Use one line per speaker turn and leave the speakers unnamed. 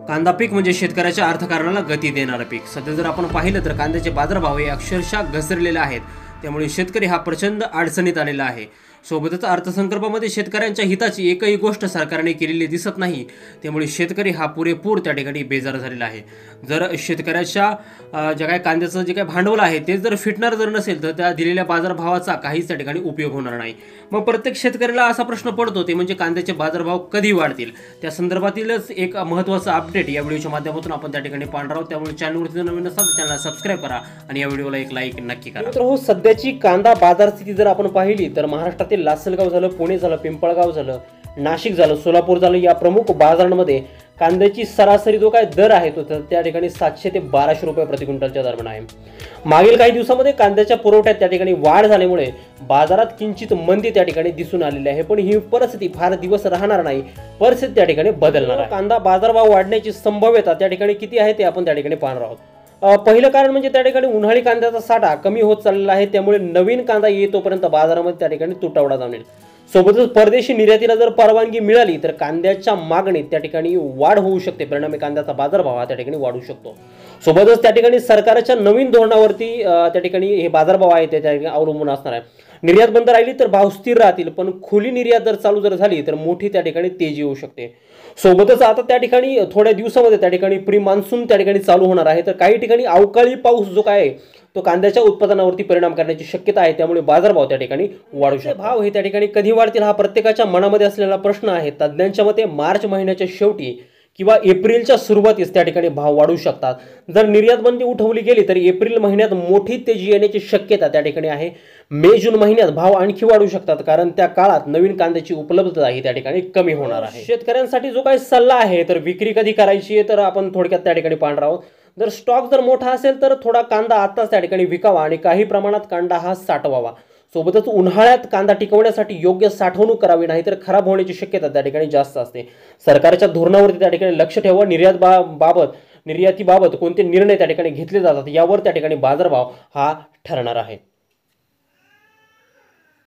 कांदा पीक म्हणजे शेतकऱ्याच्या अर्थकारणाला गती देणारं पीक. सध्या जर आपण पाहिलं तर कांद्याचे बाजारभाव हे अक्षरशः घसरलेले आहेत. त्यामुळे शेतकरी हा प्रचंड अडचणीत आलेला आहे. सोबतच अर्थसंकल्पामध्ये शेतकऱ्यांच्या हिताची एकही गोष्ट सरकारने केलेली दिसत नाही. त्यामुळे शेतकरी हा पुरेपूर त्या ठिकाणी बेजार झालेला आहे. जर शेतकऱ्याच्या जे काय कांद्याचं जे काय भांडवल आहे ते जर फिटणार जर नसेल तर त्या दिलेल्या बाजारभावाचा काहीच त्या ठिकाणी उपयोग होणार नाही. मग प्रत्येक शेतकऱ्याला असा प्रश्न पडतो ते म्हणजे कांद्याचे बाजारभाव कधी वाढतील. त्या संदर्भातीलच एक महत्त्वाचा अपडेट या व्हिडिओच्या माध्यमातून आपण त्या ठिकाणी पाहणार आहोत. त्यामुळे चॅनलवरती नवीन असाल तर चॅनलला सबस्क्राईब करा आणि या व्हिडिओला एक लाईक नक्की करा.
मित्रांनो, सध्याची कांदा बाजार स्थिती जर आपण पाहिली तर महाराष्ट्रातील लासलगाव झालं, पुणे झालं, पिंपळगाव झालं, नाशिक झालं, सोलापूर झालं या प्रमुख बाजारांमध्ये कांद्याची सरासरी जो काय दर आहे तो त्या ठिकाणी 700 ते 1200 रुपये प्रति क्विंटलच्या दरम्यान आहे. मागील काही दिवसांमध्ये कांद्याच्या पुरवठ्यात त्या ठिकाणी वाढ झाल्यामुळे बाजारात किंचित मंदी त्या ठिकाणी दिसून आलेली आहे. पण ही परिस्थिती फार दिवस राहणार नाही, परिस्थिती त्या ठिकाणी बदलणार आहे. कांदा बाजारभाव वाढण्याची संभाव्यता त्या ठिकाणी किती आहे ते आपण त्या ठिकाणी पाहणार आहोत. पहिलं कारण म्हणजे त्या ठिकाणी उन्हाळी कांद्याचा साठा कमी होत चाललेला आहे. त्यामुळे नवीन कांदा येतोपर्यंत बाजारामध्ये त्या ठिकाणी तुटवडा जाणवेल. सोबतच परदेशी निर्यातीला जर परवानगी मिळाली तर कांद्याच्या मागणीत त्या ठिकाणी वाढ होऊ शकते. परिणामी कांद्याचा बाजारभाव हा त्या ठिकाणी वाढू शकतो. सोबतच त्या ठिकाणी सरकारच्या नवीन धोरणावरती त्या ठिकाणी हे बाजारभाव आहे ते त्या ठिकाणी अवलंबून असणार आहे. निर्यात बंद राहिली तर भाव स्थिर राहतील, पण खुली निर्यात जर चालू जर झाली तर मोठी त्या ठिकाणी तेजी येऊ शकते. सोबतच आता त्या ठिकाणी थोड्या दिवसामध्ये त्या ठिकाणी प्री मान्सून त्या ठिकाणी चालू होणार आहे. तर काही ठिकाणी अवकाळी पाऊस जो काय आहे तो कांद्याच्या उत्पादनावरती परिणाम करण्याची शक्यता आहे. त्यामुळे बाजारभाव त्या ठिकाणी वाढू शकतो. भाव हे त्या ठिकाणी कधी वाढतील हा प्रत्येकाच्या मनामध्ये असलेला प्रश्न आहे. तज्ज्ञांच्या मते मार्च महिन्याच्या शेवटी किंवा एप्रिलच्या सुरुवातीस त्या ठिकाणी भाव वाढू शकतात. जर निर्यात बंदी उठवली गेली तर एप्रिल महिन्यात मोठी तेजी येण्याची शक्यता त्या ठिकाणी आहे. मे जून महिन्यात भाव आणखी वाढू शकतात, कारण त्या काळात नवीन कांद्याची उपलब्धता ही त्या ठिकाणी कमी होणार आहे. शेतकऱ्यांसाठी जो काही सल्ला आहे तर विक्री कधी करायची आहे तर आपण थोडक्यात त्या ठिकाणी पाहणार आहोत. जर स्टॉक जर मोठा असेल तर थोडा कांदा आताच त्या ठिकाणी विकावा आणि काही प्रमाणात कांदा हा साठवावा. सोबतच उन्हाळ्यात कांदा टिकवण्यासाठी योग्य साठवणूक करावी, नाही तर खराब होण्याची शक्यता त्या ठिकाणी जास्त असते. सरकारच्या धोरणावरती त्या ठिकाणी लक्ष ठेवा. निर्यातीबाबत कोणते निर्णय त्या ठिकाणी घेतले जातात यावर त्या ठिकाणी बाजारभाव हा ठरणार आहे.